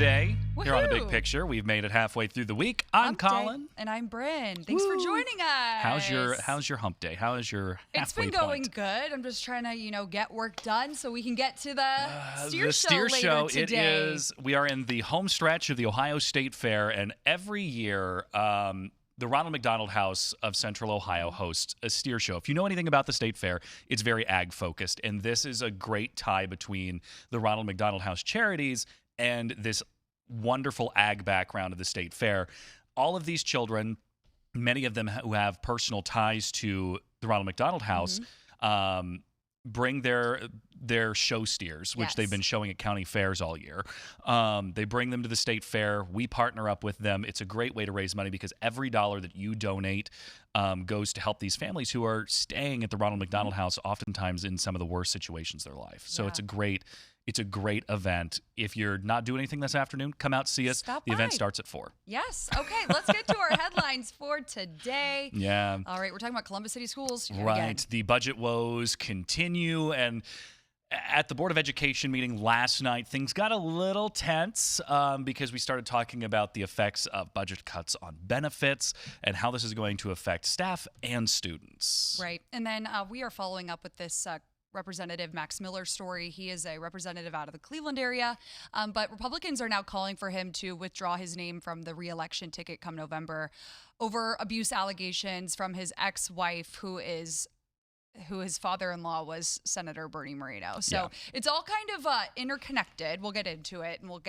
Tuesday. Woohoo! Here on The Big Picture. We've made it halfway through the week. I'm Collin. And I'm Bryn. Thanks for joining us. How's your hump day? How is your halfway It's been going good. I'm just trying to, get work done so we can get to the steer show later today. We are in the home stretch of the Ohio State Fair, and every year the Ronald McDonald House of Central Ohio hosts a steer show. If you know anything about the State Fair, it's very ag-focused, and this is a great tie between the Ronald McDonald House charities and this wonderful ag background of the State Fair. All of these children, many of them who have personal ties to the Ronald McDonald House, bring their show steers, which they've been showing at county fairs all year. They bring them to the State Fair. We partner up with them. It's a great way to raise money because every dollar that you donate goes to help these families who are staying at the Ronald McDonald House, oftentimes in some of the worst situations of their life. So it's a great event. If you're not doing anything this afternoon, come out, see us. Stop the by. event starts at 4. Yes. Okay, let's get to our headlines for today. Yeah. All right, we're talking about Columbus City Schools. Right. Again. The budget woes continue, and at the Board of Education meeting last night, things got a little tense because we started talking about the effects of budget cuts on benefits and how this is going to affect staff and students. Right. And then we are following up with this Representative Max Miller story. He is a representative out of the Cleveland area, but Republicans are now calling for him to withdraw his name from the re-election ticket come November over abuse allegations from his ex-wife, who his father-in-law was Senator Bernie Moreno. So it's all kind of interconnected. We'll get into it, and we'll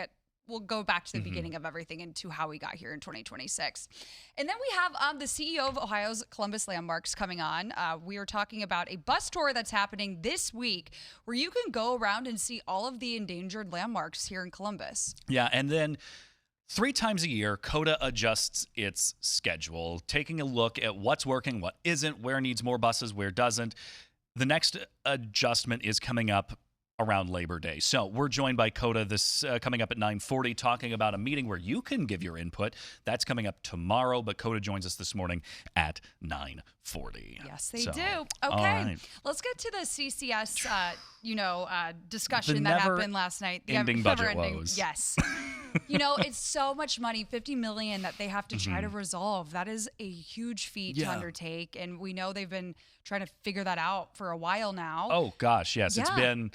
go back to the beginning of everything and to how we got here in 2026. And then we have the CEO of Ohio's Columbus Landmarks coming on. We are talking about a bus tour that's happening this week where you can go around and see all of the endangered landmarks here in Columbus. Yeah, and then 3 times a year, COTA adjusts its schedule, taking a look at what's working, what isn't, where needs more buses, where doesn't. The next adjustment is coming up around Labor Day. So we're joined by COTA this coming up at 9:40, talking about a meeting where you can give your input. That's coming up tomorrow, but COTA joins us this morning at 9:40. Yes, they do. Okay, let's get to the CCS, discussion that happened last night. The ending budget woes. Yes. It's so much money, $50 million, that they have to try to resolve. That is a huge feat to undertake, and we know they've been trying to figure that out for a while now. Oh, gosh, yes. It's been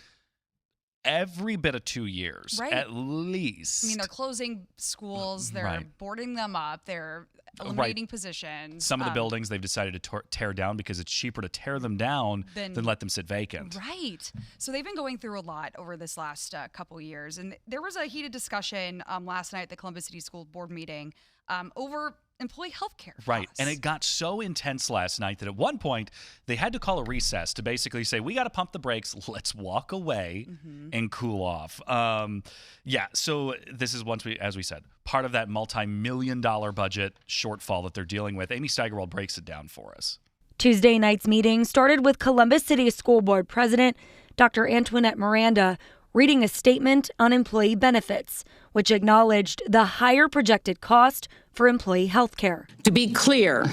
every bit of 2 years, at least. I mean, they're closing schools. They're boarding them up. They're eliminating positions. Some of the buildings they've decided to tear down because it's cheaper to tear them down than let them sit vacant. Right. So they've been going through a lot over this last couple years. And there was a heated discussion last night at the Columbus City School Board meeting over employee health care costs. Right. And it got so intense last night that at one point they had to call a recess to basically say, we got to pump the brakes. Let's walk away and cool off. So this is, as we said, part of that multi-million-dollar budget shortfall that they're dealing with. Amy Steigerwald breaks it down for us. Tuesday night's meeting started with Columbus City School Board President Dr. Antoinette Miranda reading a statement on employee benefits, which acknowledged the higher projected cost for employee health care. To be clear,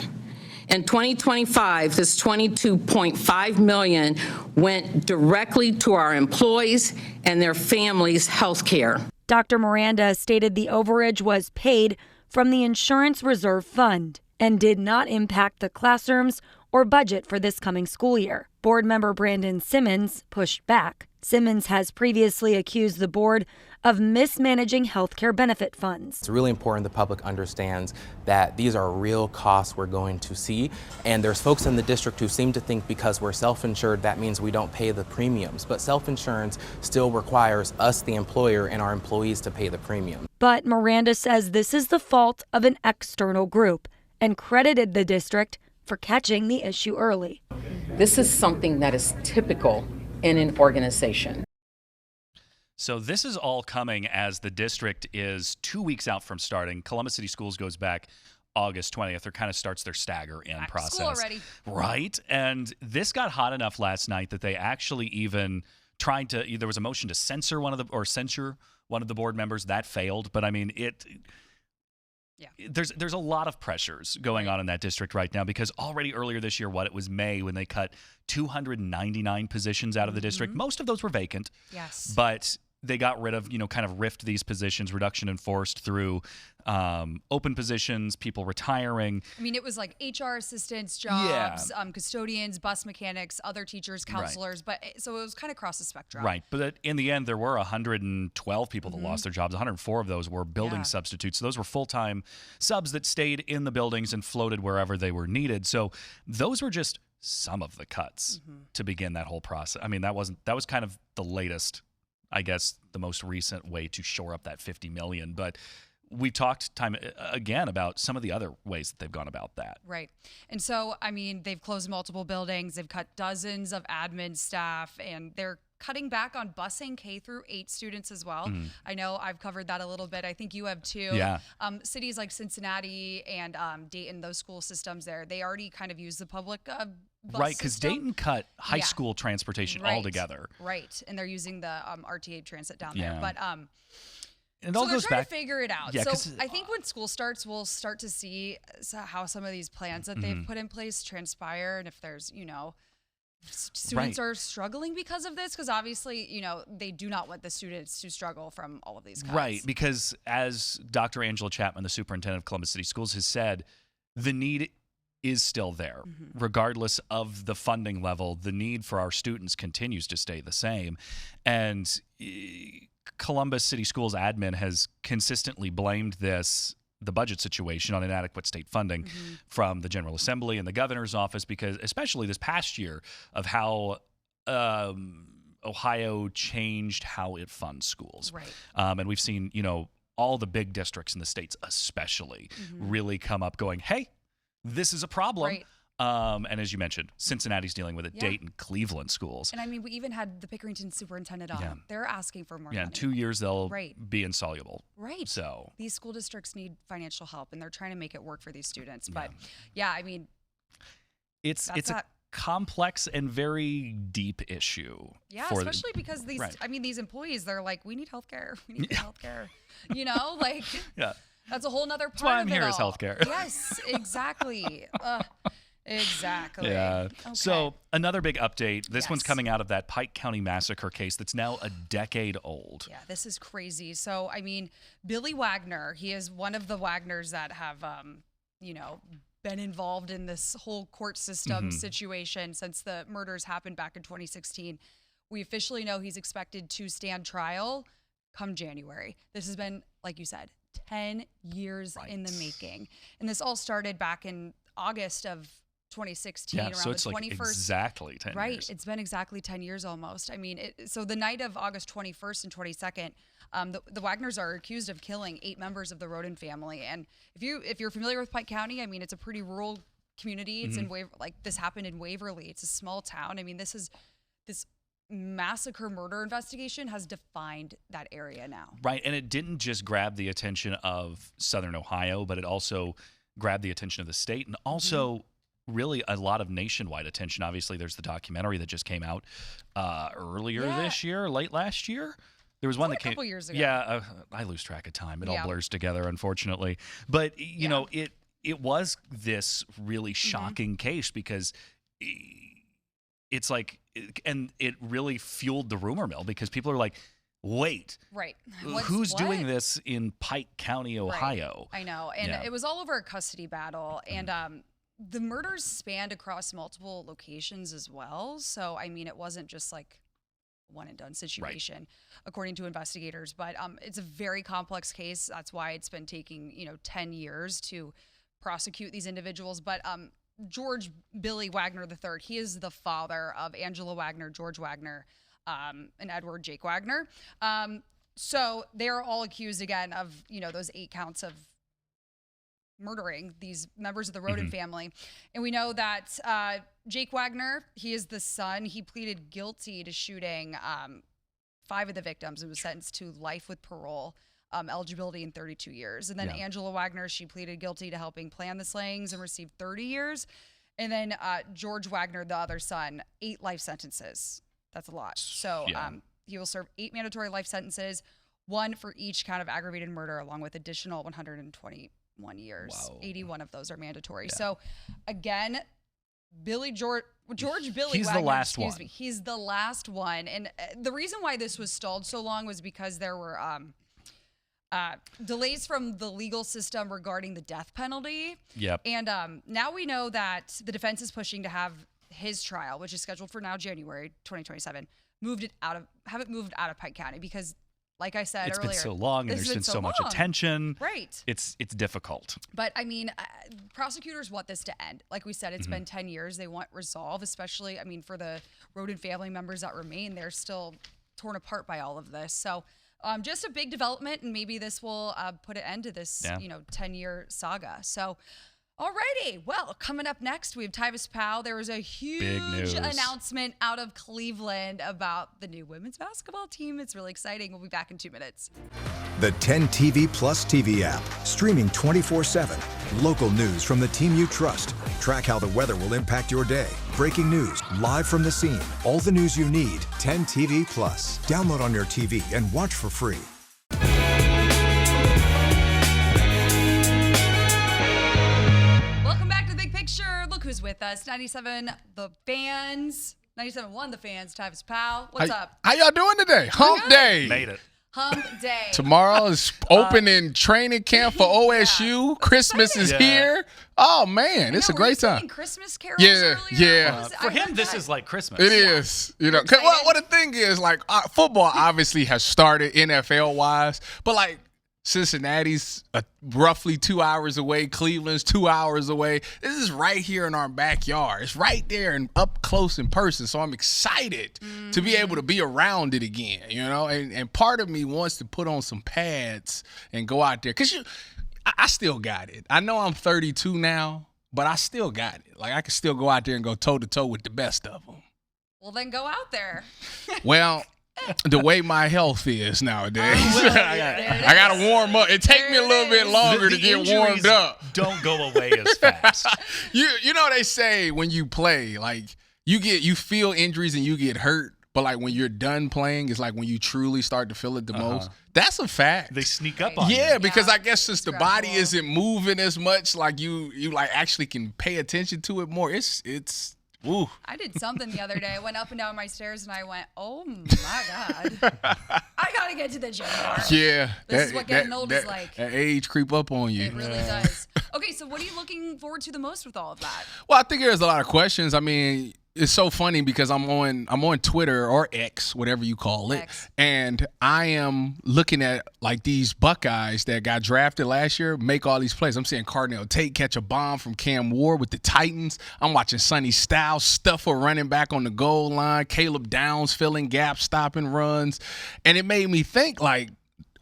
in 2025, this $22.5 million went directly to our employees and their families' health care. Dr. Miranda stated the overage was paid from the Insurance Reserve Fund and did not impact the classrooms or budget for this coming school year. Board member Brandon Simmons pushed back. Simmons has previously accused the board of mismanaging healthcare benefit funds. It's really important the public understands that these are real costs we're going to see, and there's folks in the district who seem to think because we're self-insured that means we don't pay the premiums, but self-insurance still requires us, the employer, and our employees to pay the premium. But Miranda says this is the fault of an external group and credited the district for catching the issue early. This is something that is typical in an organization. So this is all coming as the district is 2 weeks out from starting. Columbus City Schools goes back August 20th, or kind of starts their stagger-in process. School already. Right? And this got hot enough last night that they actually even tried to, there was a motion to censure one of the board members. That failed. But I mean, there's a lot of pressures going on in that district right now, because already earlier this year, it was May when they cut 299 positions out of the district. Most of those were vacant. Yes. But they got rid of, kind of rift these positions, reduction in force through open positions, people retiring. I mean, it was like HR assistants jobs, custodians, bus mechanics, other teachers, counselors. But so it was kind of across the spectrum. Right. But in the end, there were 112 people that lost their jobs. 104 of those were building substitutes. So those were full-time subs that stayed in the buildings and floated wherever they were needed. So those were just some of the cuts to begin that whole process. I mean, that was kind of the latest, I guess, the most recent way to shore up that $50 million. But we've talked time again about some of the other ways that they've gone about that. Right. And so, I mean, they've closed multiple buildings. They've cut dozens of admin staff, and they're cutting back on busing K through 8 students as well. I know I've covered that a little bit. I think you have too. Yeah. Cities like Cincinnati and Dayton, those school systems there, they already kind of use the public bus right, because system. Dayton cut high school transportation altogether. Right, and they're using the RTA transit down there. But and it so all they're goes trying back to figure it out. Yeah, so I think when school starts, we'll start to see how some of these plans that they've put in place transpire, and if there's, students are struggling because of this, because obviously, they do not want the students to struggle from all of these cuts. Right, because as Dr. Angela Chapman, the superintendent of Columbus City Schools, has said, the need is still there. Regardless of the funding level, the need for our students continues to stay the same. And Columbus City Schools admin has consistently blamed the budget situation on inadequate state funding from the General Assembly and the governor's office, because especially this past year of how Ohio changed how it funds schools. Right. And we've seen, all the big districts in the states especially really come up going, hey, this is a problem. Right. And as you mentioned, Cincinnati's dealing with it, Dayton, Cleveland schools. And I mean, we even had the Pickerington superintendent on. Yeah. They're asking for more money. In 2 years, they'll be insoluble. Right. So these school districts need financial help, and they're trying to make it work for these students. But I mean, it's a complex and very deep issue. Yeah, especially because these, these employees, they're like, we need healthcare. We need healthcare. That's a whole nother part of it. That's why I'm here is healthcare. Yes, exactly. Exactly. Yeah. Okay. So another big update. This one's coming out of that Pike County massacre case that's now a decade old. Yeah, this is crazy. So, I mean, Billy Wagner, he is one of the Wagners that have, been involved in this whole court system situation since the murders happened back in 2016. We officially know he's expected to stand trial come January. This has been, like you said, 10 years in the making. And this all started back in August of 2016, around so it's the 21st. Like exactly 10 years. Right. It's been exactly 10 years almost. I mean, so the night of August 21st and 22nd, the Wagners are accused of killing 8 members of the Roden family. And if you're familiar with Pike County, I mean, it's a pretty rural community. It's in this happened in Waverly. It's a small town. I mean, this massacre murder investigation has defined that area now. Right. And it didn't just grab the attention of Southern Ohio, but it also grabbed the attention of the state and also really a lot of nationwide attention. Obviously, there's the documentary that just came out earlier this year, late last year. There was one that came a couple years ago. Yeah, I lose track of time. It all blurs together, unfortunately. But you know, it was this really shocking case because it's like, and it really fueled the rumor mill because people are like, wait, who's doing this in Pike County, Ohio? Right. I know. And it was all over a custody battle. And the murders spanned across multiple locations as well. So, I mean, it wasn't just like one and done situation, according to investigators. But it's a very complex case. That's why it's been taking, 10 years to prosecute these individuals. But George Billy Wagner III, he is the father of Angela Wagner, George Wagner, and Edward Jake Wagner. So they're all accused again of, those 8 counts of murdering these members of the Roden family. And we know that Jake Wagner, he is the son. He pleaded guilty to shooting 5 of the victims and was sentenced to life with parole, eligibility in 32 years. And then Angela Wagner, she pleaded guilty to helping plan the slayings and received 30 years. And then George Wagner, the other son, 8 life sentences. That's a lot. So he will serve 8 mandatory life sentences, 1 for each count of aggravated murder, along with additional 121 years. Wow. 81 of those are mandatory. So again, George Billy He's Wagner, the last one. He's the last one. And the reason why this was stalled so long was because there were delays from the legal system regarding the death penalty. Yep. And now we know that the defense is pushing to have his trial, which is scheduled for now January 2027, moved out of Pike County because, like I said earlier, it's been so long and there's been so much attention. Right. It's difficult. But I mean, prosecutors want this to end. Like we said, it's been 10 years. They want resolve, especially, I mean, for the Roden family members that remain, they're still torn apart by all of this. So just a big development, and maybe this will put an end to this, 10-year saga. So, alrighty. Well, coming up next, we have Tyvis Powell. There was a huge announcement out of Cleveland about the new women's basketball team. It's really exciting. We'll be back in 2 minutes. The 10 TV Plus TV app, streaming 24/7. Local news from the team you trust. Track how the weather will impact your day. Breaking news, live from the scene. All the news you need. 10 TV Plus. Download on your TV and watch for free. Look who's with us. 97 The Fans. 97.1 The Fans. Tyvis Powell. What's up? How y'all doing today? Hump Day. Made it. Hump Day. Tomorrow is opening training camp for OSU. Yeah. Christmas is here. Oh, man. It's a great time. Christmas carols Yeah. For him, this is like Christmas. It is. You know, 'cause what the thing is, like, football obviously has started NFL-wise, but, like, Cincinnati's roughly 2 hours away. Cleveland's 2 hours away. This is right here in our backyard. It's right there and up close in person. So I'm excited to be able to be around it again, And part of me wants to put on some pads and go out there. Because I still got it. I know I'm 32 now, but I still got it. Like, I can still go out there and go toe-to-toe with the best of them. Well, then go out there. Well, the way my health is nowadays, I got to warm up. It takes me a little bit longer to get warmed up. Don't go away as fast. You know they say when you play, like you feel injuries and you get hurt, but like when you're done playing, it's like when you truly start to feel it the most. That's a fact. They sneak up on you. Yeah, because I guess since the body isn't moving as much, like you like actually can pay attention to it more. It's Ooh. I did something the other day. I went up and down my stairs and I went, oh my God. I got to get to the gym more. Yeah. This is what getting old is like. That age creep up on you. It really does. Okay, so what are you looking forward to the most with all of that? Well, I think there's a lot of questions. I mean, it's so funny because I'm on Twitter or X, whatever you call it, and I am looking at like these Buckeyes that got drafted last year make all these plays. I'm seeing Cardinal Tate catch a bomb from Cam Ward with the Titans. I'm watching Sonny Styles stuff a running back on the goal line. Caleb Downs filling gaps, stopping runs, and it made me think like,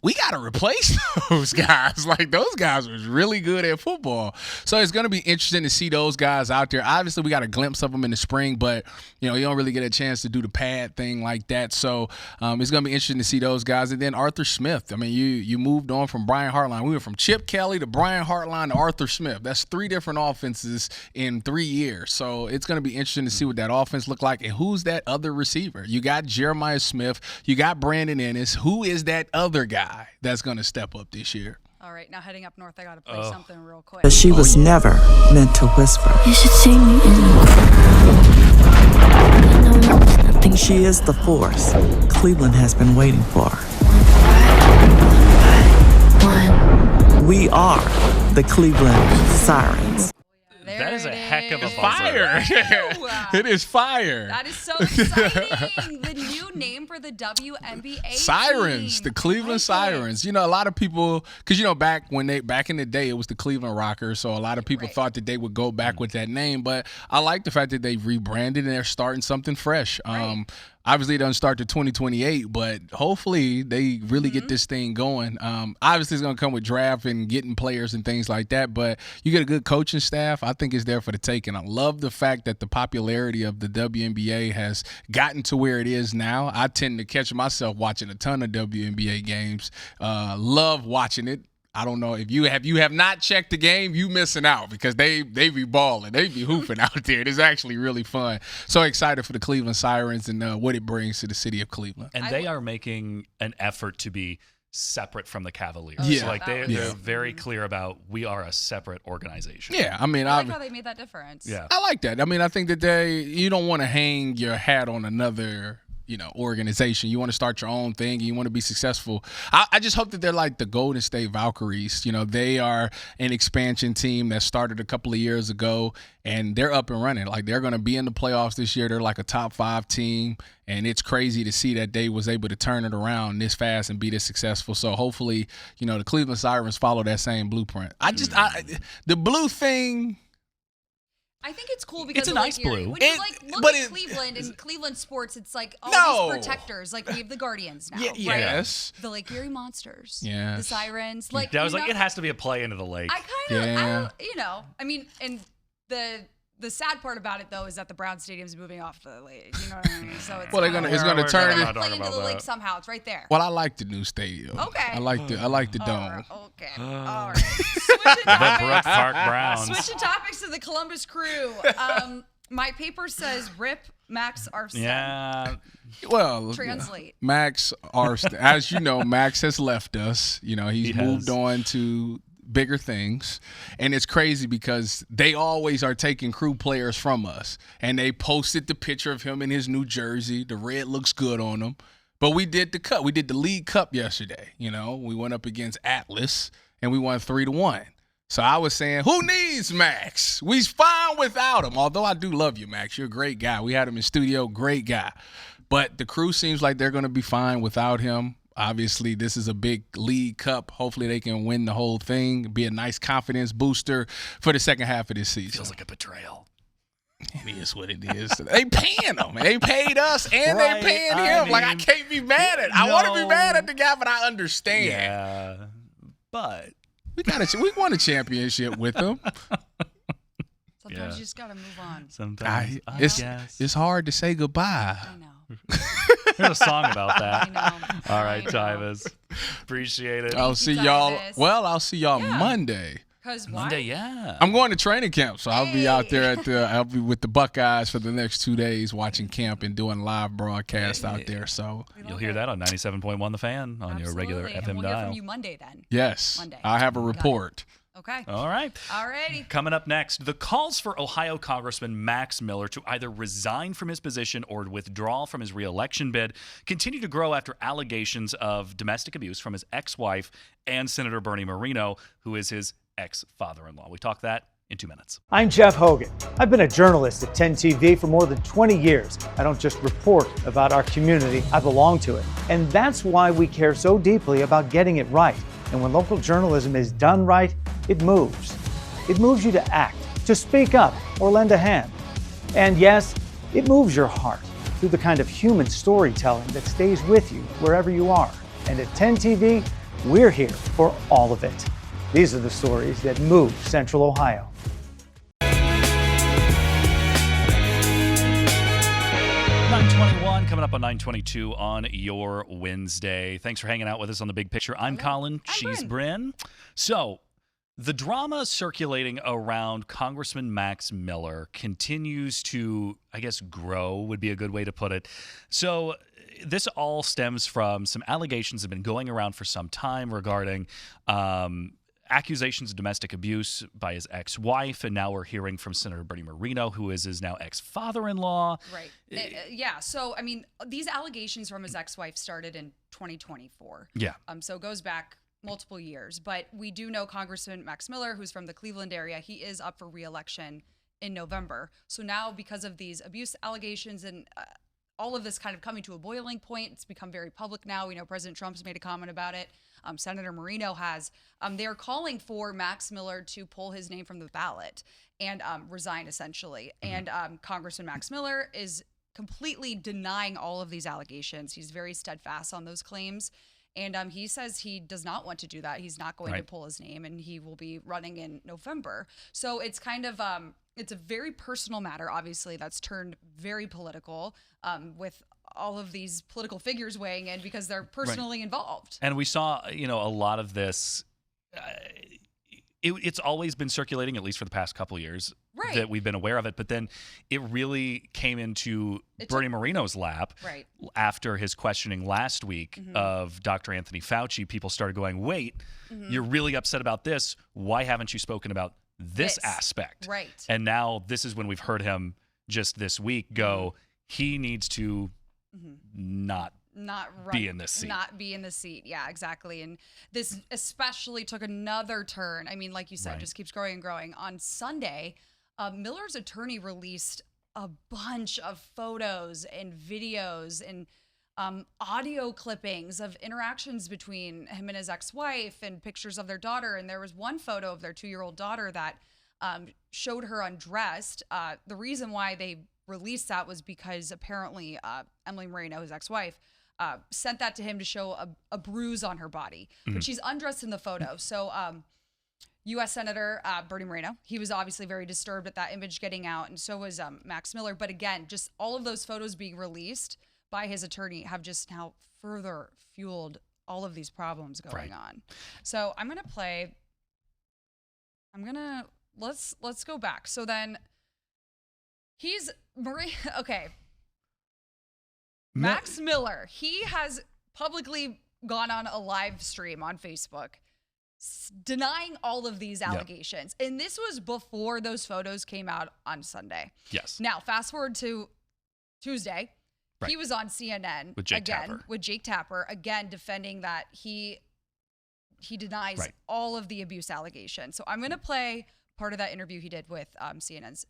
we got to replace those guys. Like, those guys were really good at football. So it's going to be interesting to see those guys out there. Obviously, we got a glimpse of them in the spring, but, you don't really get a chance to do the pad thing like that. So it's going to be interesting to see those guys. And then Arthur Smith. I mean, you moved on from Brian Hartline. We went from Chip Kelly to Brian Hartline to Arthur Smith. That's 3 different offenses in 3 years. So it's going to be interesting to see what that offense look like. And who's that other receiver? You got Jeremiah Smith. You got Brandon Ennis. Who is that other guy that's going to step up this year? All right, now heading up north, I got to play something real quick. But she was never meant to whisper. You should see me in the She is the force Cleveland has been waiting for. We are the Cleveland Sirens. That is a heck of a fire. It is fire. That is so exciting. The new name for the WNBA Sirens, team. the Cleveland Sirens. A lot of people, because back in the day, it was the Cleveland Rockers, so a lot of people thought that they would go back with that name. But I like the fact that they rebranded and they're starting something fresh. Obviously, it doesn't start to 2028, but hopefully they really get this thing going. Obviously, it's going to come with draft and getting players and things like that, but you get a good coaching staff. I think it's there for the taking. I love the fact that the popularity of the WNBA has gotten to where it is now. I tend to catch myself watching a ton of WNBA games. Love watching it. I don't know if you have not checked the game, you missing out because they be balling, they be hooping out there. It is actually really fun. So excited for the Cleveland Sirens and what it brings to the city of Cleveland. And they are making an effort to be separate from the Cavaliers. Yeah. Like they're very clear about we are a separate organization. Yeah, I mean, I like how they made that difference. Yeah. I like that. I mean, I think that you don't want to hang your hat on another, organization. You want to start your own thing. And you want to be successful. I just hope that they're like the Golden State Valkyries. They are an expansion team that started a couple of years ago, and they're up and running. Like, they're going to be in the playoffs this year. They're like a top 5 team, and it's crazy to see that they was able to turn it around this fast and be this successful. So hopefully, the Cleveland Sirens follow that same blueprint. The blue thing. I think it's cool because it's a nice blue. When you look at Cleveland and Cleveland sports, it's like all these protectors. Like we have the Guardians now, right? Yes. The Lake Erie Monsters. Yes. The Sirens. I was like, it has to be a play into the lake. I kind of, I mean, and the sad part about it though is that the Brown Stadium's moving off the lake. You know what I mean? So it's it's gonna turn. They're gonna play into the lake somehow. It's right there. Well, I like the new stadium. Okay. I like the dome. Okay. All right. Switching the Brook Park Browns. Switching topics to the Columbus Crew. My paper says rip Max Armstead. Yeah. Well, translate. Max Armstead. As you know, Max has left us. He's moved on to bigger things, and it's crazy because they always are taking crew players from us, and they posted the picture of him in his new jersey. The red looks good on him, but we did the cup. We did the League Cup yesterday. We went up against Atlas and we won 3-1. So I was saying, who needs Max? We's fine without him. Although I do love you, Max. You're a great guy. We had him in studio, great guy. But the crew seems like they're going to be fine without him. Obviously, this is a big League Cup. Hopefully, they can win the whole thing, be a nice confidence booster for the second half of this season. Feels like a betrayal. It is what it is. They paying him. They paid us, and they paying him. I can't be mad at it. I want to be mad at the guy, but I understand. Yeah, but we won a championship with him. Sometimes you just got to move on. Sometimes it's hard to say goodbye. I know. There's a song about that. I know. All right, Tyvus. Appreciate it. I'll see y'all. Well, I'll see y'all Monday. Monday, yeah. I'm going to training camp, so I'll be out there I'll be with the Buckeyes for the next 2 days watching camp and doing live broadcast out there. So you'll hear that on 97.1 The Fan on your regular FM and we'll dial. Hear from you Monday then. Yes. Monday. I'll have a report. Okay. All right. Alrighty. Coming up next, the calls for Ohio Congressman Max Miller to either resign from his position or withdraw from his re-election bid continue to grow after allegations of domestic abuse from his ex-wife and Senator Bernie Moreno, who is his ex-father-in-law. We talk that in 2 minutes. I'm Jeff Hogan. I've been a journalist at 10 TV for more than 20 years. I don't just report about our community, I belong to it. And that's why we care so deeply about getting it right. And when local journalism is done right, it moves. It moves you to act, to speak up, or lend a hand. And yes, it moves your heart through the kind of human storytelling that stays with you wherever you are. And at 10 TV, we're here for all of it. These are the stories that move Central Ohio. 9:21 coming up on 9:22 on your Wednesday. Thanks for hanging out with us on The Big Picture. I'm Collin. She's Bryn. So, the drama circulating around Congressman Max Miller continues to, I guess, grow would be a good way to put it. So, this all stems from some allegations that have been going around for some time regarding accusations of domestic abuse by his ex-wife, and now we're hearing from Senator Bernie Moreno, who is his now ex-father-in-law. Right. Yeah. So, I mean, these allegations from his ex-wife started in 2024. Yeah. So it goes back multiple years. But we do know Congressman Max Miller, who's from the Cleveland area. He is up for re-election in November. So now, because of these abuse allegations and all of this kind of coming to a boiling point, it's become very public now. We know President Trump's made a comment about it. Senator Moreno has. They're calling for Max Miller to pull his name from the ballot and resign, essentially. And Congressman Max Miller is completely denying all of these allegations. He's very steadfast on those claims. And he says he does not want to do that. He's not going to pull his name, and he will be running in November. So it's kind of it's a very personal matter, obviously, that's turned very political with all of these political figures weighing in because they're personally involved. And we saw, a lot of this it's always been circulating, at least for the past couple of years, that we've been aware of it. But then it really came into Bernie Moreno's lap after his questioning last week of Dr. Anthony Fauci. People started going, wait, you're really upset about this. Why haven't you spoken about this aspect? Right. And now this is when we've heard him just this week go, he needs to not be in this seat. Not be in the seat. Yeah, exactly. And this especially took another turn. I mean, like you said, just keeps growing and growing. On Sunday, Miller's attorney released a bunch of photos and videos and audio clippings of interactions between him and his ex-wife and pictures of their daughter. And there was one photo of their 2-year-old daughter that showed her undressed. The reason why they released that was because apparently Emily Moreno, his ex-wife, sent that to him to show a bruise on her body. But she's undressed in the photo. So U.S. Senator Bernie Moreno, he was obviously very disturbed at that image getting out, and so was Max Miller. But again, just all of those photos being released by his attorney have just now further fueled all of these problems going on. So I'm gonna play. Let's go back. So then okay. Max Miller, he has publicly gone on a live stream on Facebook denying all of these allegations. And this was before those photos came out on Sunday. Yes. Now, fast forward to Tuesday. He was on CNN with Jake Tapper, again, defending that he denies all of the abuse allegations. So I'm going to play part of that interview he did with CNN's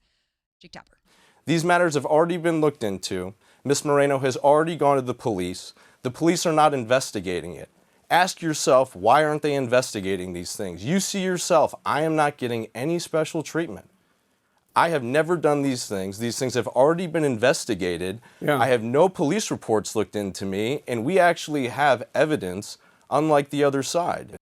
Jake Tapper. These matters have already been looked into. Ms. Moreno has already gone to the police. The police are not investigating it. Ask yourself, why aren't they investigating these things? You see yourself, I am not getting any special treatment. I have never done these things. These things have already been investigated. I have no police reports looked into me, and we actually have evidence, unlike the other side.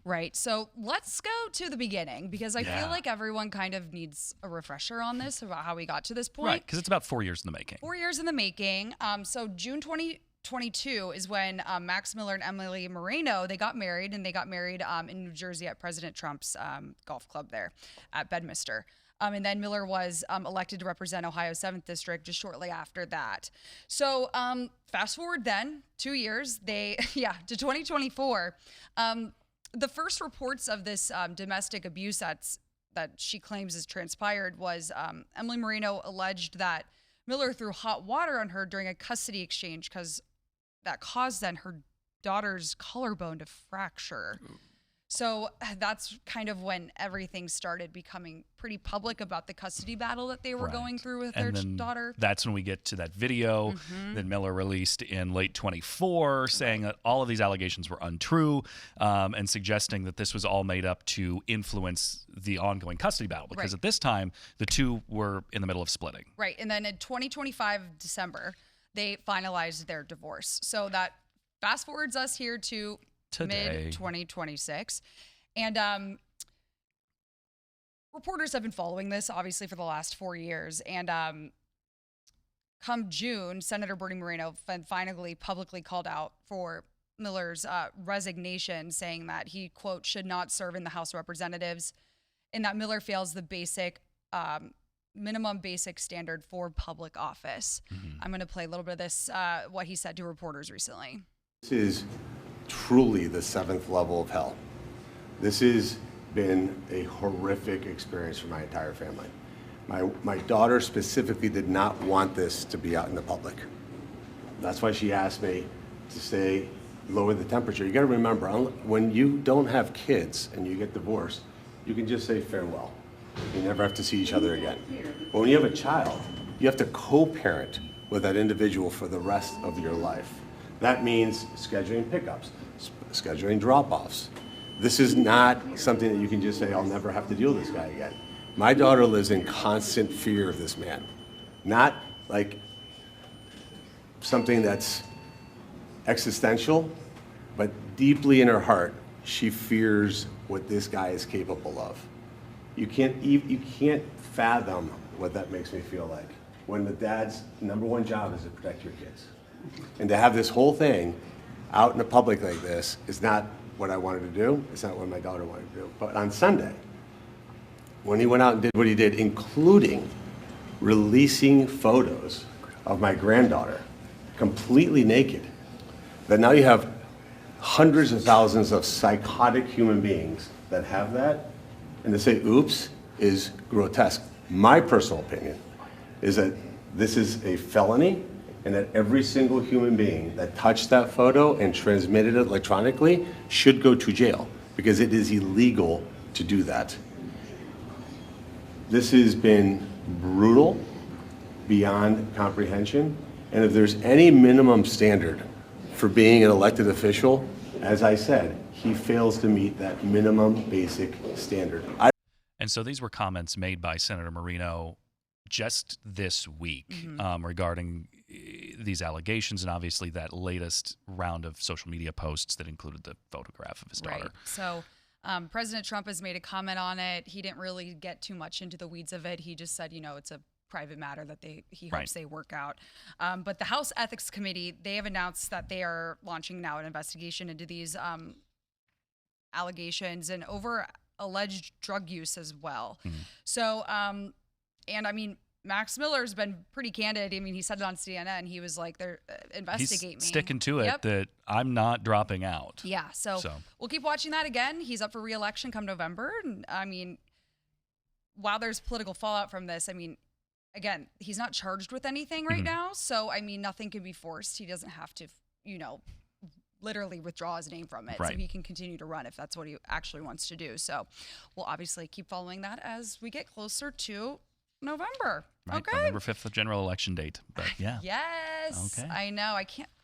Right. So let's go to the beginning, because I feel like everyone kind of needs a refresher on this about how we got to this point. Right, because it's about 4 years in the making. 4 years in the making. So June 2022 is when Max Miller and Emily Moreno, they got married, and they got married in New Jersey at President Trump's golf club there at Bedminster. And then Miller was elected to represent Ohio's 7th District just shortly after that. So fast forward then 2 years, to 2024. The first reports of this domestic abuse that she claims has transpired was Emily Moreno alleged that Miller threw hot water on her during a custody exchange because that caused then her daughter's collarbone to fracture. So that's kind of when everything started becoming pretty public about the custody battle that they were going through with their daughter. That's when we get to that video that Miller released in late 24 saying that all of these allegations were untrue and suggesting that this was all made up to influence the ongoing custody battle, because at this time, the two were in the middle of splitting. Right. And then in 2025, December, they finalized their divorce. So that fast forwards us here to mid-2026. And reporters have been following this, obviously, for the last 4 years. And come June, Senator Bernie Moreno finally publicly called out for Miller's resignation, saying that he, quote, should not serve in the House of Representatives, and that Miller fails the basic minimum basic standard for public office. I'm going to play a little bit of this, what he said to reporters recently. This is truly the 7th level of hell. This has been a horrific experience for my entire family. My daughter specifically did not want this to be out in the public. That's why she asked me to stay lower the temperature. You got to remember, when you don't have kids and you get divorced, you can just say farewell. You never have to see each other again. But when you have a child, you have to co-parent with that individual for the rest of your life. That means scheduling pickups, scheduling drop-offs. This is not something that you can just say, I'll never have to deal with this guy again. My daughter lives in constant fear of this man. Not like something that's existential, but deeply in her heart, she fears what this guy is capable of. You can't fathom what that makes me feel like, when the dad's #1 job is to protect your kids. And to have this whole thing out in the public like this is not what I wanted to do. It's not what my daughter wanted to do. But on Sunday, when he went out and did what he did, including releasing photos of my granddaughter completely naked, that now you have hundreds of thousands of psychotic human beings that have that, and to say oops is grotesque. My personal opinion is that this is a felony, and that every single human being that touched that photo and transmitted it electronically should go to jail, because it is illegal to do that. This has been brutal beyond comprehension, and if there's any minimum standard for being an elected official, as I said, he fails to meet that minimum basic standard. And so these were comments made by Senator Marino just this week regarding these allegations, and obviously that latest round of social media posts that included the photograph of his daughter. Right. So President Trump has made a comment on it. He didn't really get too much into the weeds of it. He just said, it's a private matter that he hopes they work out. But the House Ethics Committee, they have announced that they are launching now an investigation into these allegations and over alleged drug use as well. So, and I mean, Max Miller's been pretty candid. I mean, he said it on CNN. He was like, "They're investigate He's me." sticking to it that I'm not dropping out. Yeah. So we'll keep watching that again. He's up for re-election come November. And I mean, while there's political fallout from this, I mean, again, he's not charged with anything right now. So, I mean, nothing can be forced. He doesn't have to, literally withdraw his name from it. Right. So he can continue to run if that's what he actually wants to do. So we'll obviously keep following that as we get closer to November. Right, okay. November 5th, the general election date. But yeah. Yes. Okay. I know.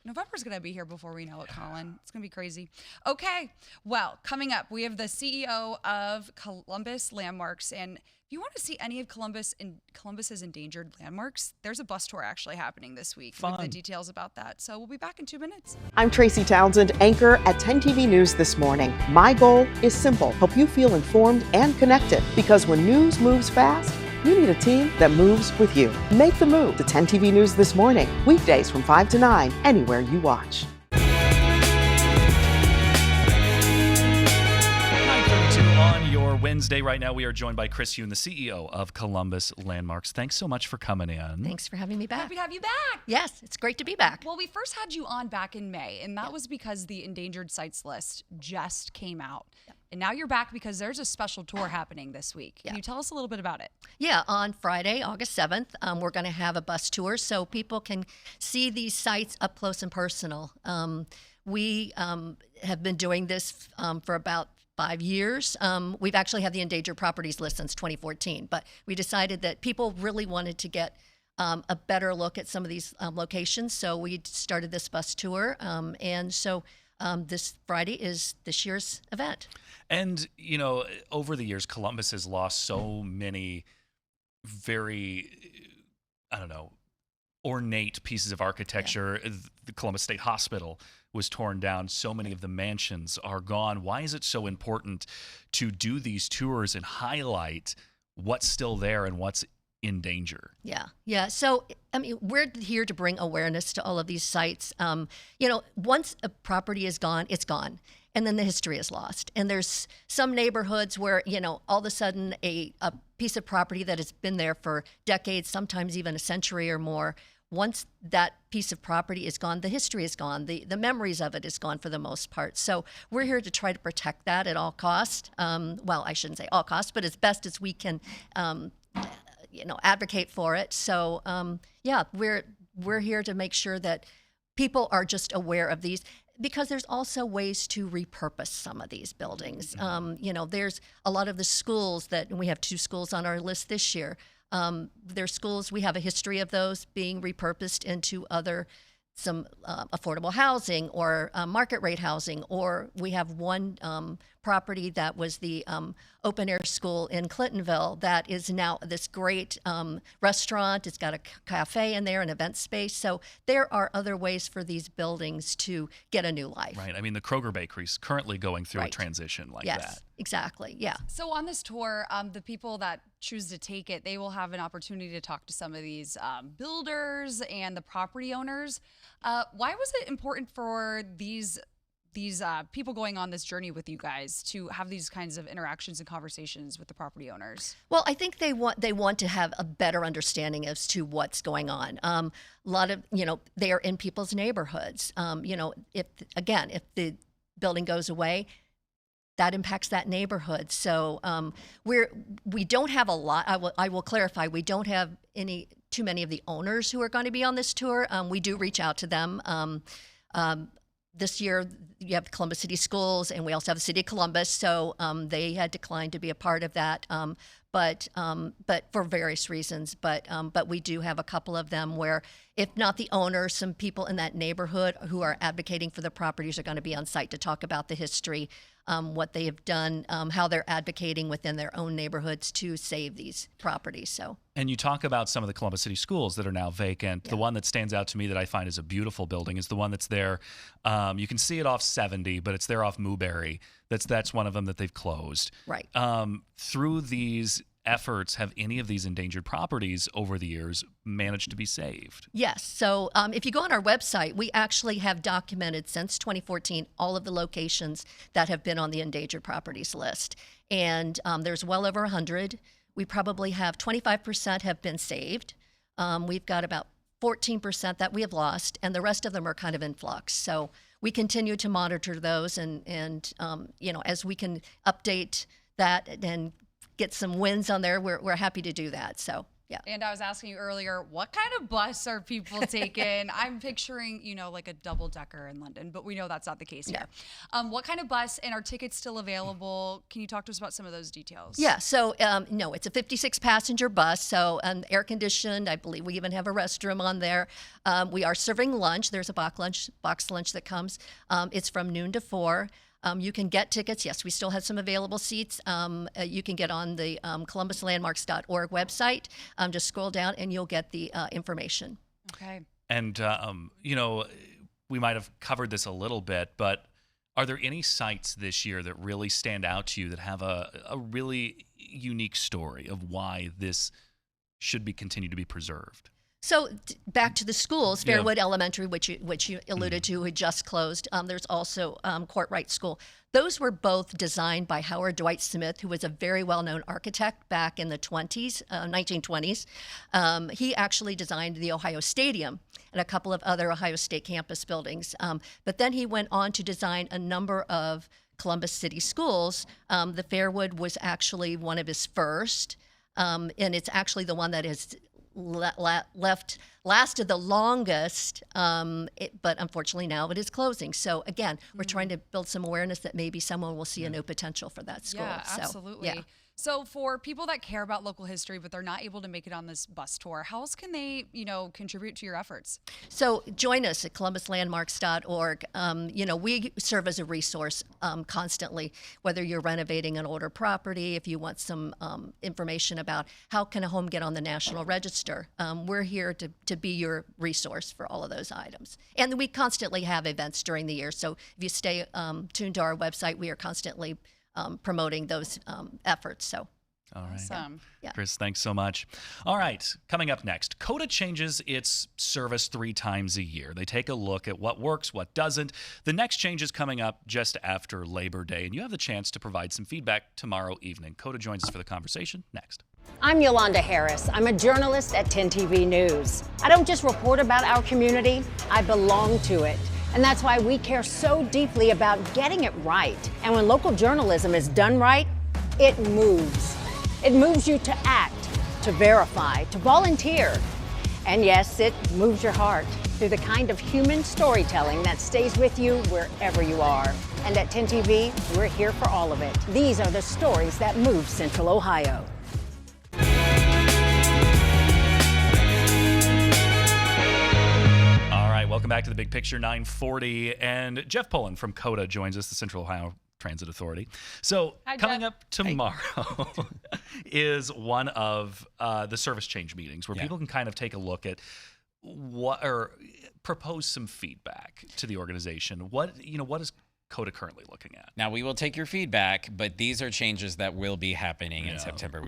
November's going to be here before we know it, Collin. It's going to be crazy. Okay. Well, coming up, we have the CEO of Columbus Landmarks. And if you want to see any of Columbus's endangered landmarks, there's a bus tour actually happening this week. Fun. With the details about that. So we'll be back in 2 minutes. I'm Tracy Townsend, anchor at 10 TV News This Morning. My goal is simple: help you feel informed and connected. Because when news moves fast, you need a team that moves with you. Make the move to 10 TV News This Morning, weekdays from 5 to 9, anywhere you watch. 9:32 on your Wednesday. Right now, we are joined by Chris Yoon, the CEO of Columbus Landmarks. Thanks so much for coming in. Thanks for having me back. Happy to have you back. Yes, it's great to be back. Well, we first had you on back in May, and that was because the endangered sites list just came out. And now you're back because there's a special tour happening this week. Can you tell us a little bit about it? Yeah, on Friday, August 7th, we're going to have a bus tour so people can see these sites up close and personal. We have been doing this for about 5 years. We've actually had the endangered properties list since 2014, but we decided that people really wanted to get a better look at some of these locations, so we started this bus tour, and so this Friday is this year's event. And, over the years, Columbus has lost so many very, ornate pieces of architecture. Yeah. The Columbus State Hospital was torn down. So many of the mansions are gone. Why is it so important to do these tours and highlight what's still there and what's in danger? Yeah. So, we're here to bring awareness to all of these sites. Once a property is gone, it's gone. And then the history is lost. And there's some neighborhoods where, all of a sudden a piece of property that has been there for decades, sometimes even a century or more, once that piece of property is gone, the history is gone. The memories of it is gone for the most part. So we're here to try to protect that at all costs. Well, I shouldn't say all costs, but as best as we can advocate for it. So, we're here to make sure that people are just aware of these, because there's also ways to repurpose some of these buildings. There's a lot of the schools and we have 2 schools on our list this year. There's schools, we have a history of those being repurposed into some affordable housing or market rate housing, or we have one property that was the open air school in Clintonville that is now this great restaurant. It's got a cafe in there, an event space. So there are other ways for these buildings to get a new life. Right. I mean, the Kroger Bakery is currently going through a transition like that. Yes, exactly. Yeah. So on this tour, the people that choose to take it, they will have an opportunity to talk to some of these builders and the property owners. Why was it important for these these people going on this journey with you guys to have these kinds of interactions and conversations with the property owners? Well, I think they want to have a better understanding as to what's going on. A lot of, they are in people's neighborhoods. If the building goes away, that impacts that neighborhood. So we don't have a lot. I will clarify. We don't have too many of the owners who are going to be on this tour. We do reach out to them. This year, you have the Columbus City Schools, and we also have the City of Columbus. So they had declined to be a part of that, but for various reasons. But we do have a couple of them where, if not the owner, some people in that neighborhood who are advocating for the properties are going to be on site to talk about the history, what they have done, how they're advocating within their own neighborhoods to save these properties. So. And you talk about some of the Columbus City Schools that are now vacant. Yeah. The one that stands out to me that I find is a beautiful building is the one that's there. You can see it off 70, but it's there off Mooberry. That's one of them that they've closed. Right. Through these efforts, have any of these endangered properties over the years managed to be saved? Yes. So if you go on our website, we actually have documented since 2014 all of the locations that have been on the endangered properties list. And there's well over 100. We probably have 25% have been saved. We've got about 14% that we have lost, and the rest of them are kind of in flux. So we continue to monitor those, and as we can update that and get some wins on there, we're happy to do that. So, yeah. And I was asking you earlier, what kind of bus are people taking? I'm picturing, like a double-decker in London, but we know that's not the case here. What kind of bus, and are tickets still available? Can you talk to us about some of those details? Yeah, so no, it's a 56-passenger bus, so air-conditioned. I believe we even have a restroom on there. We are serving lunch. There's a box lunch that comes. It's from noon to 4. You can get tickets. Yes, we still have some available seats. You can get on the columbuslandmarks.org website. Just scroll down and you'll get the information. Okay. And, we might have covered this a little bit, but are there any sites this year that really stand out to you that have a really unique story of why this should be continued to be preserved? So back to the schools, Fairwood Elementary, which you alluded to, had just closed. There's also Courtright School. Those were both designed by Howard Dwight Smith, who was a very well-known architect back in the 1920s. He actually designed the Ohio Stadium and a couple of other Ohio State campus buildings. But then he went on to design a number of Columbus City schools. The Fairwood was actually one of his first, and it's actually the one that has lasted the longest, but unfortunately now it is closing. So again, we're trying to build some awareness that maybe someone will see a new potential for that school. Yeah, absolutely. Yeah. So for people that care about local history, but they're not able to make it on this bus tour, how else can they, contribute to your efforts? So join us at columbuslandmarks.org. We serve as a resource constantly, whether you're renovating an older property, if you want some information about how can a home get on the National Register. We're here to be your resource for all of those items. And we constantly have events during the year. So if you stay tuned to our website, we are constantly promoting those efforts. So, all right. Awesome. Yeah. Chris, thanks so much. All right, coming up next, COTA changes its service 3 times a year. They take a look at what works, what doesn't. The next change is coming up just after Labor Day, and you have the chance to provide some feedback tomorrow evening. COTA joins us for the conversation next. I'm Yolanda Harris. I'm a journalist at 10 TV News. I don't just report about our community, I belong to it. And that's why we care so deeply about getting it right. And when local journalism is done right, it moves. It moves you to act, to verify, to volunteer. And yes, it moves your heart through the kind of human storytelling that stays with you wherever you are. And at 10 TV, we're here for all of it. These are the stories that move Central Ohio. Welcome back to the Big Picture 940, and Jeff Pullen from COTA joins us, the Central Ohio Transit Authority. So Hi, coming Jeff. up tomorrow is one of the service change meetings where people can kind of take a look at what or propose some feedback to the organization. What is COTA currently looking at? Now, we will take your feedback, but these are changes that will be happening in September.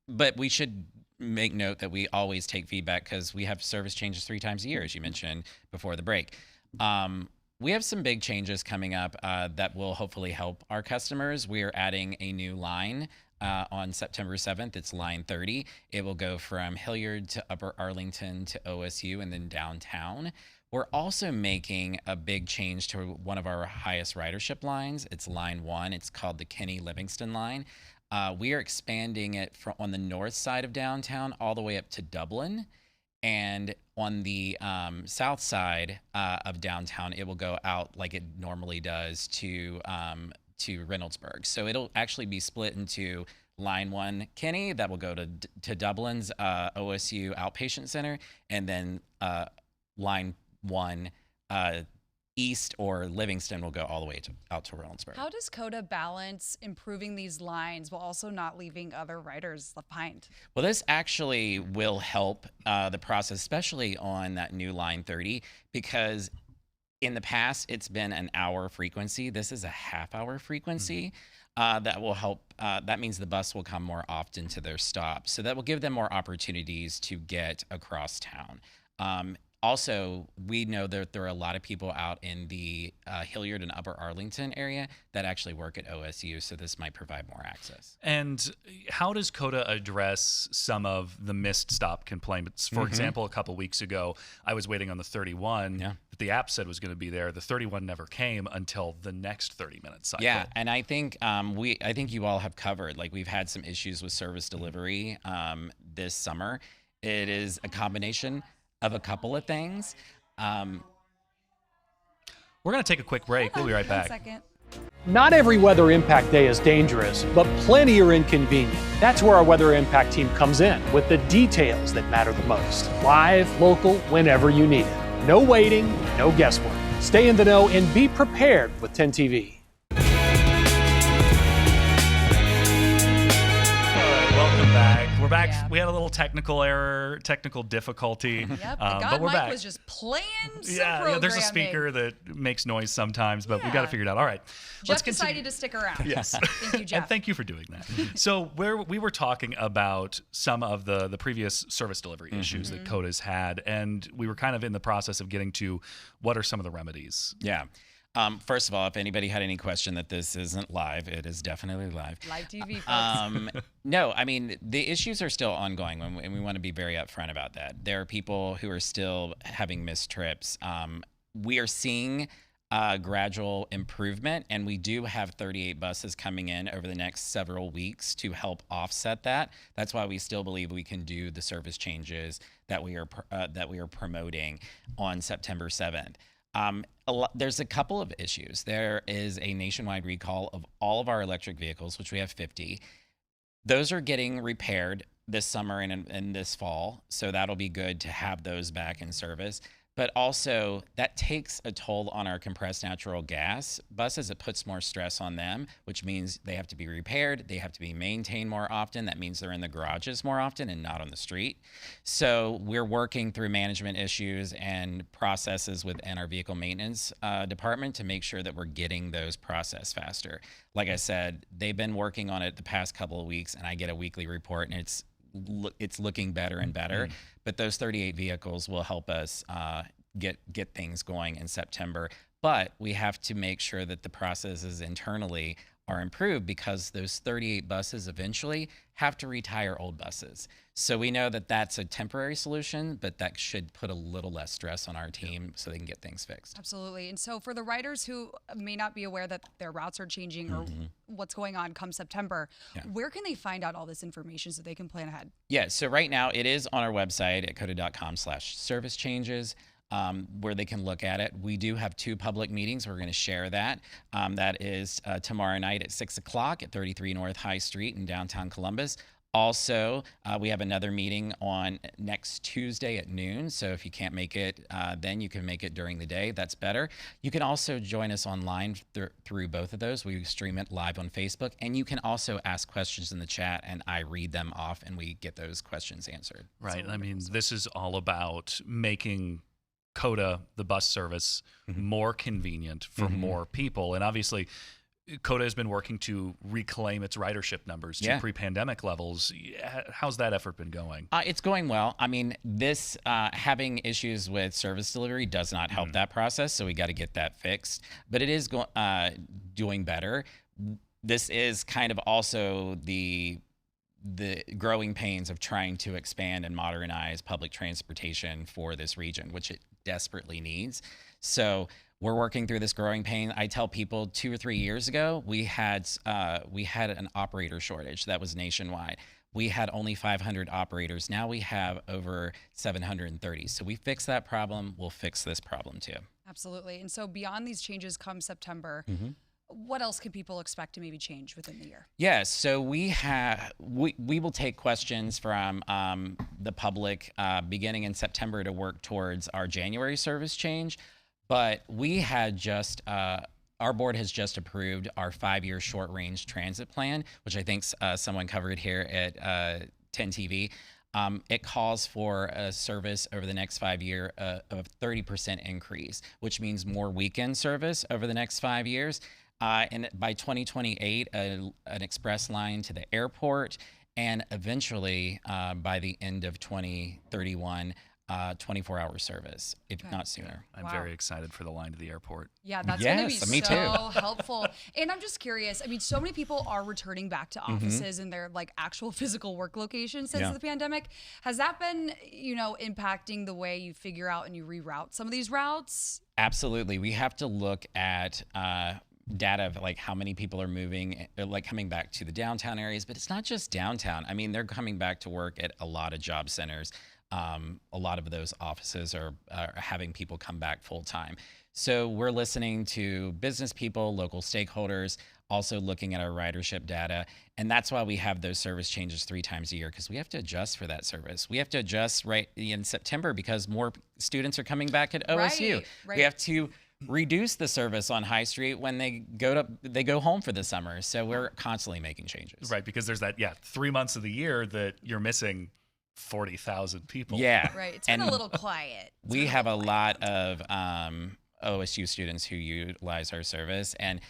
But we should make note that we always take feedback because we have service changes 3 times a year, as you mentioned before the break. We have some big changes coming up that will hopefully help our customers. We are adding a new line on September 7th. It's line 30. It will go from Hilliard to Upper Arlington to OSU and then downtown. We're also making a big change to one of our highest ridership lines. It's line 1. It's called the Kenny Livingston line. We are expanding it from on the north side of downtown all the way up to Dublin. And on the south side of downtown, it will go out like it normally does to Reynoldsburg. So it'll actually be split into line 1 Kenny that will go to Dublin's OSU Outpatient Center, and then line 1 East or Livingston will go all the way out to Reynoldsburg. How does COTA balance improving these lines while also not leaving other riders left behind? Well, this actually will help the process, especially on that new line 30, because in the past it's been an hour frequency. This is a half-hour frequency. That will help. That means the bus will come more often to their stop. So that will give them more opportunities to get across town. Also, we know that there are a lot of people out in the Hilliard and Upper Arlington area that actually work at OSU, so this might provide more access. And how does COTA address some of the missed stop complaints? For example, a couple weeks ago, I was waiting on the 31 that the app said was going to be there. The 31 never came until the next 30-minute cycle. Yeah, and I think I think you all have covered. Like, we've had some issues with service delivery this summer. It is a combination of a couple of things. We're going to take a quick break. We'll be right back. 1 second. Not every weather impact day is dangerous, but plenty are inconvenient. That's where our weather impact team comes in with the details that matter the most. Live, local, whenever you need it. No waiting, no guesswork. Stay in the know and be prepared with 10 TV. We're back. Yeah. We had a little technical error, technical difficulty. Yep, but we're Mike back. was just playing some yeah, there's a speaker that makes noise sometimes, but we got to figure it out. All right. Jeff decided to stick around. Yes. Thank you, Jeff. And thank you for doing that. So we were talking about some of the previous service delivery issues that COTA's had, and we were kind of in the process of getting to what are some of the remedies. Yeah. First of all, if anybody had any question that this isn't live, it is definitely live. Live TV, folks. No, I mean, the issues are still ongoing, and we want to be very upfront about that. There are people who are still having missed trips. We are seeing gradual improvement, and we do have 38 buses coming in over the next several weeks to help offset that. That's why we still believe we can do the service changes that we are promoting on September 7th. There's a couple of issues. There is a nationwide recall of all of our electric vehicles, which we have 50. Those are getting repaired this summer and this fall, so that'll be good to have those back in service. But also, that takes a toll on our compressed natural gas buses. It puts more stress on them, which means they have to be repaired. They have to be maintained more often. That means they're in the garages more often and not on the street. So we're working through management issues and processes within our vehicle maintenance department to make sure that we're getting those processed faster. Like I said, they've been working on it the past couple of weeks, and I get a weekly report, and it's looking better and better. But those 38 vehicles will help us get things going in September. But we have to make sure that the processes internally are improved, because those 38 buses eventually have to retire old buses. So we know that that's a temporary solution, but that should put a little less stress on our team so they can get things fixed. Absolutely. And so for the riders who may not be aware that their routes are changing or what's going on come September, where can they find out all this information so they can plan ahead? Yeah, so right now it is on our website at COTA.com/service changes. Where they can look at it. We do have 2 public meetings. We're going to share that. That is tomorrow night at 6 o'clock at 33 North High Street in downtown Columbus. Also, we have another meeting on next Tuesday at noon. So if you can't make it, then you can make it during the day. That's better. You can also join us online through both of those. We stream it live on Facebook. And you can also ask questions in the chat, and I read them off, and we get those questions answered. Right. I mean, this is all about making COTA, the bus service, more convenient for more people. And obviously, COTA has been working to reclaim its ridership numbers to pre-pandemic levels. How's that effort been going? It's going well. I mean, this having issues with service delivery does not help that process, so we got to get that fixed. But it is doing better. This is kind of also the growing pains of trying to expand and modernize public transportation for this region, which it desperately needs. So we're working through this growing pain. I tell people 2 or 3 years ago, we had an operator shortage that was nationwide. We had only 500 operators. Now we have over 730. So we fixed that problem. We'll fix this problem too. Absolutely. And so beyond these changes come September, what else can people expect to maybe change within the year? Yeah, so we will take questions from the public beginning in September to work towards our January service change. But we had our board has just approved our 5-year short-range transit plan, which I think someone covered here at 10 TV. It calls for a service over the next 5 years of 30% increase, which means more weekend service over the next 5 years. And by 2028, an express line to the airport, and eventually by the end of 2031, 24-hour service, if not sooner. I'm very excited for the line to the airport. Yeah, that's going to be so helpful. And I'm just curious. I mean, so many people are returning back to offices and their like actual physical work locations since the pandemic. Has that been, impacting the way you figure out and you reroute some of these routes? Absolutely. We have to look at data of like how many people are moving, like coming back to the downtown areas, but it's not just downtown. I mean, they're coming back to work at a lot of job centers. A lot of those offices are having people come back full time. So we're listening to business people, local stakeholders, also looking at our ridership data. And that's why we have those service changes 3 times a year, because we have to adjust for that service. We have to adjust right in September because more students are coming back at OSU. Right. We have to reduce the service on High Street when they go home for the summer. So we're constantly making changes. Right, because there's that 3 months of the year that you're missing 40,000 people. Yeah. Right. It's been a little quiet. We have a lot of OSU students who utilize our service, and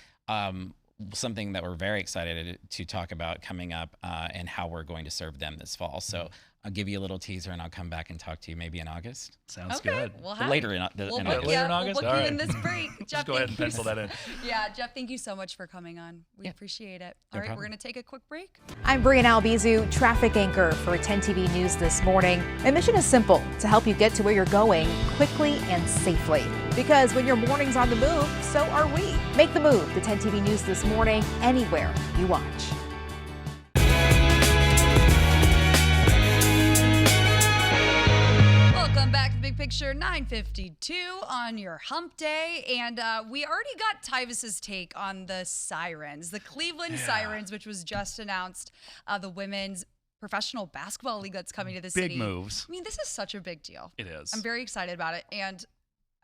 something that we're very excited to talk about coming up and how we're going to serve them this fall. So I'll give you a little teaser and I'll come back and talk to you maybe in August. Sounds good. Later in August. We'll book you in this break. Jeff, just go ahead and pencil that in. Yeah, Jeff, thank you so much for coming on. We appreciate it. All right, we're going to take a quick break. I'm Bryn Albizu, traffic anchor for 10 TV News this morning. My mission is simple, to help you get to where you're going quickly and safely. Because when your morning's on the move, so are we. Make the move to 10 TV News this morning, anywhere you watch. Welcome back to Big Picture 952 on your hump day. And we already got Tyvis's take on the Sirens, the Cleveland Sirens, which was just announced, the women's professional basketball league that's coming to the city. Big moves. I mean, this is such a big deal. It is. I'm very excited about it. And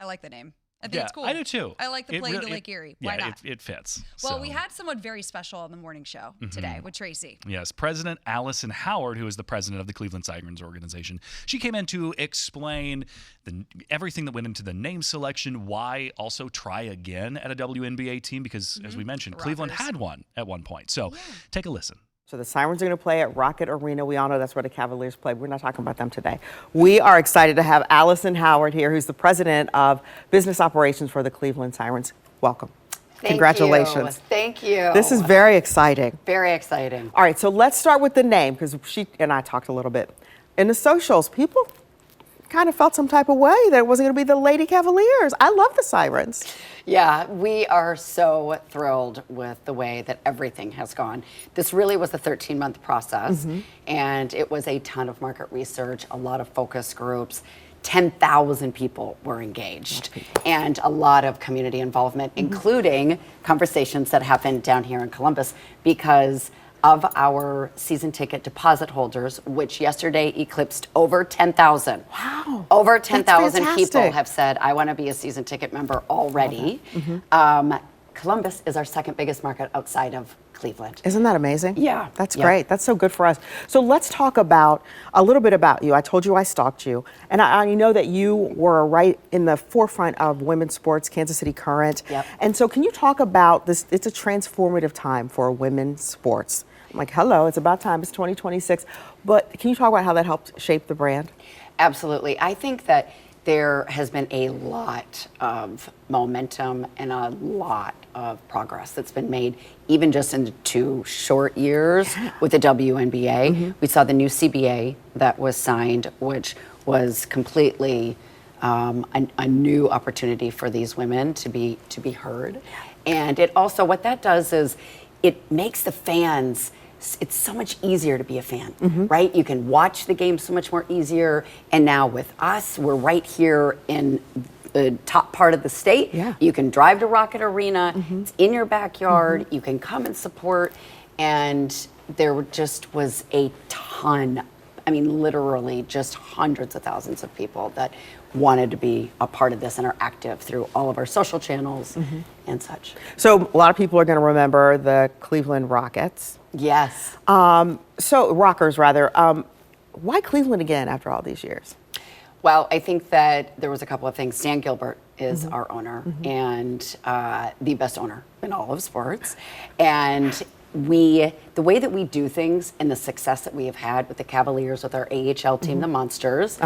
I like the name. I think it's cool. I do too. I like the play to Lake Erie. Why not? It fits. Well, we had someone very special on the morning show today with Tracy. Yes, President Allison Howard, who is the president of the Cleveland Sirens organization. She came in to explain everything that went into the name selection, why also try again at a WNBA team, because as we mentioned, Cleveland had one at one point. So take a listen. So the Sirens are going to play at Rocket Arena. We all know that's where the Cavaliers play. We're not talking about them today. We are excited to have Allison Howard here, who's the president of business operations for the Cleveland Sirens. Welcome. Congratulations. Thank you. This is very exciting. Very exciting. All right, so let's start with the name, because she and I talked a little bit. In the socials, people kind of felt some type of way that it wasn't going to be the Lady Cavaliers. I love the Sirens. Yeah, we are so thrilled with the way that everything has gone. This really was a 13-month process, and it was a ton of market research, a lot of focus groups. 10,000 people were engaged, and a lot of community involvement, including conversations that happened down here in Columbus, because of our season ticket deposit holders, which yesterday eclipsed over 10,000. Wow. Over 10,000 people have said, I want to be a season ticket member already. Columbus is our second biggest market outside of Cleveland. Isn't that amazing? Yeah. That's great. That's so good for us. So let's talk about a little bit about you. I told you I stalked you, and I know that you were right in the forefront of women's sports, Kansas City Current. Yep. And so can you talk about this? It's a transformative time for women's sports. I'm like, hello, it's about time. It's 2026. But can you talk about how that helped shape the brand? Absolutely. I think that there has been a lot of momentum and a lot of progress that's been made, even just in 2 short years with the WNBA. We saw the new CBA that was signed, which was completely a new opportunity for these women to be heard. And it also, what that does is it makes the fans, it's so much easier to be a fan, right? You can watch the game so much more easier. And now with us, we're right here in the top part of the state. You can drive to Rocket Arena. It's in your backyard. You can come and support. And there just was a ton, I mean, literally just hundreds of thousands of people that wanted to be a part of this and are active through all of our social channels and such. So a lot of people are going to remember the Cleveland Rockets. Yes. So Rockers, rather. Why Cleveland again after all these years? Well, I think that there was a couple of things. Stan Gilbert is our owner and the best owner in all of sports. And the way that we do things and the success that we have had with the Cavaliers, with our AHL team, the Monsters,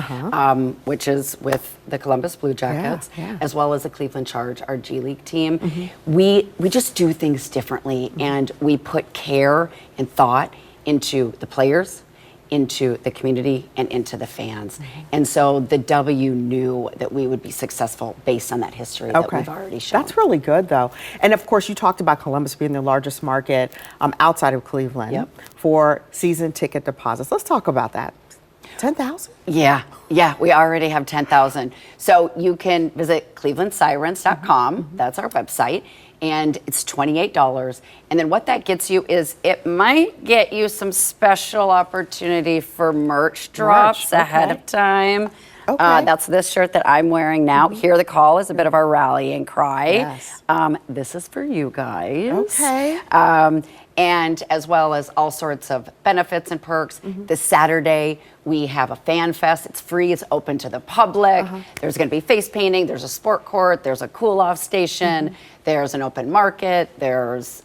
which is with the Columbus Blue Jackets, as well as the Cleveland Charge, our G League team, we just do things differently, and we put care and thought into the players, into the community, and into the fans. And so the W knew that we would be successful based on that history that we've already shown. That's really good, though. And of course, you talked about Columbus being the largest market outside of Cleveland for season ticket deposits. Let's talk about that. 10,000? Yeah, we already have 10,000. So you can visit clevelandsirens.com. That's our website. And it's $28. And then what that gets you is it might get you some special opportunity for merch drops ahead of time. That's this shirt that I'm wearing now. Hear the Call is a bit of our rallying cry. This is for you guys. And as well as all sorts of benefits and perks. This Saturday, we have a fan fest. It's free, it's open to the public. There's gonna be face painting, there's a sport court, there's a cool-off station, there's an open market, there's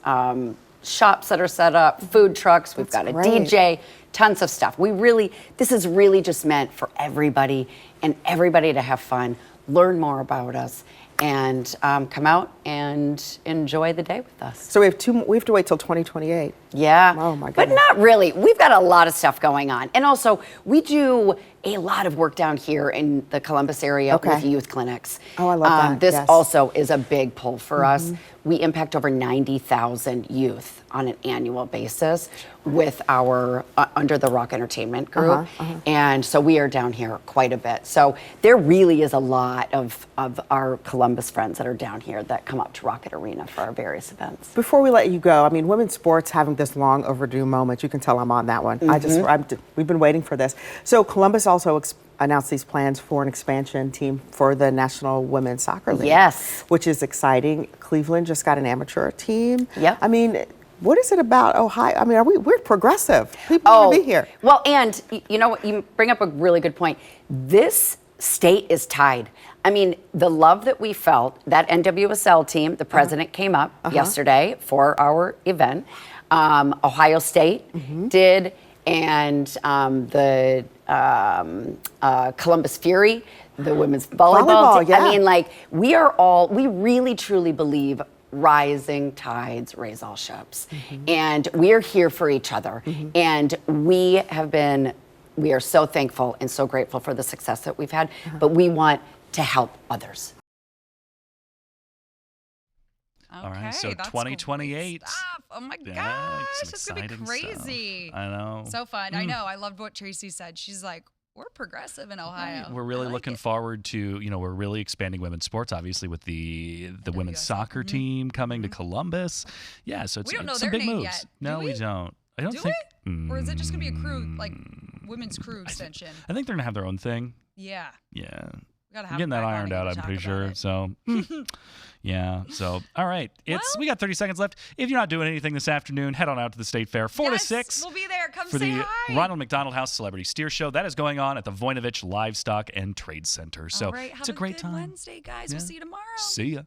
shops that are set up, food trucks, we've got a DJ, tons of stuff. This is really just meant for everybody and everybody to have fun, learn more about us, and come out and enjoy the day with us. So we have to wait till 2028. Yeah. Oh my But goodness. not really. We've got a lot of stuff going on. And also, we do a lot of work down here in the Columbus area with youth clinics. Oh, I love that. This Yes. also is a big pull for us. We impact over 90,000 youth on an annual basis with our under the Rock Entertainment Group. And so we are down here quite a bit. So there really is a lot of our Columbus friends that are down here that come up to Rocket Arena for our various events. Before we let you go, I mean, women's sports having this long overdue moment. You can tell I'm on that one. We've been waiting for this. So Columbus also announced these plans for an expansion team for the National Women's Soccer League. Yes. Which is exciting. Cleveland just got an amateur team. Yep. I mean, what is it about Ohio? I mean, we're progressive. People want to be here. Well, and you know what? You bring up a really good point. This state is tied. I mean, the love that we felt, that NWSL team, the president came up yesterday for our event. Ohio State did, and the Columbus Fury, the women's volleyball team. I mean, like, we really truly believe rising tides raise all ships. And we're here for each other. And we are so thankful and so grateful for the success that we've had, but we want to help others. All right, so 2028. Oh my gosh, it's gonna be crazy. I know. So fun. I know. I loved what Tracy said. She's like, we're progressive in Ohio. We're really looking forward to, we're really expanding women's sports, obviously, with the women's soccer team coming to Columbus. Yeah, so it's we don't know some their big name moves. yet. No, we don't. I don't think. Or is it just gonna be a crew, like women's crew extension? I think they're gonna have their own thing. Yeah. Yeah. Gotta I'm have getting him that back on ironed again out, to I'm talk pretty about sure. it. So, yeah. So, all right. We got 30 seconds left. If you're not doing anything this afternoon, head on out to the State Fair, 4 to 6. We'll be there. Come for say the hi. Ronald McDonald House Celebrity Steer Show. That is going on at the Voinovich Livestock and Trade Center. So All right, have it's a great good time. Wednesday, guys. We'll see you tomorrow. See ya.